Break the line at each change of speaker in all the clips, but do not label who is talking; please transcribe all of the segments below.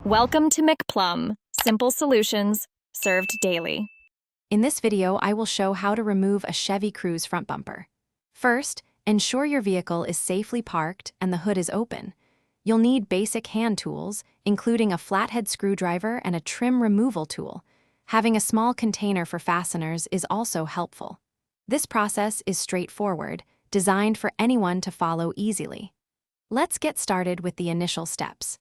Welcome to McPlum, simple solutions served daily.
In this video, I will show how to remove a Chevy Cruze front bumper. First, ensure your vehicle is safely parked and the hood is open. You'll need basic hand tools, including a flathead screwdriver and a trim removal tool. Having a small container for fasteners is also helpful. This process is straightforward, designed for anyone to follow easily. Let's get started with the initial steps.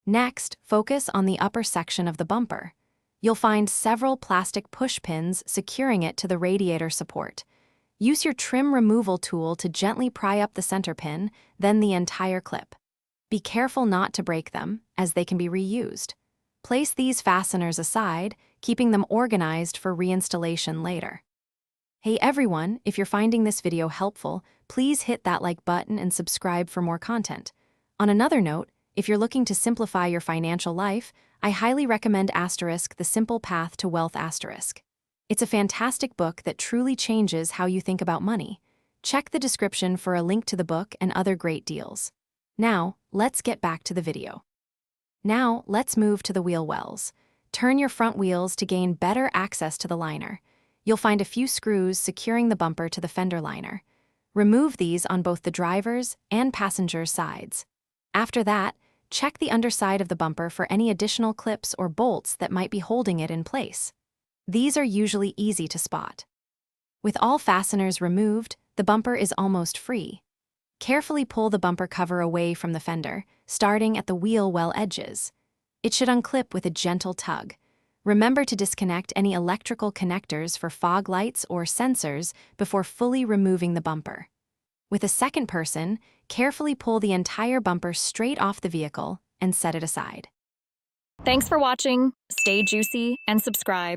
Next, focus on the upper section of the bumper. You'll find several plastic push pins securing it to the radiator support. Use your trim removal tool to gently pry up the center pin, then the entire clip. Be careful not to break them, as they can be reused. Place these fasteners aside, keeping them organized for reinstallation later. Hey everyone, if you're finding this video helpful, please hit that like button and subscribe for more content. On another note, if you're looking to simplify your financial life, I highly recommend *The Simple Path to Wealth*. It's a fantastic book that truly changes how you think about money. Check the description for a link to the book and other great deals. Now, let's get back to the video. Now, let's move to the wheel wells. Turn your front wheels to gain better access to the liner. You'll find a few screws securing the bumper to the fender liner. Remove these on both the driver's and passenger's sides. After that, check the underside of the bumper for any additional clips or bolts that might be holding it in place. These are usually easy to spot. With all fasteners removed, the bumper is almost free. Carefully pull the bumper cover away from the fender, starting at the wheel well edges. It should unclip with a gentle tug. Remember to disconnect any electrical connectors for fog lights or sensors before fully removing the bumper. With a second person, carefully pull the entire bumper straight off the vehicle and set it aside.
Thanks for watching. Stay juicy and subscribe.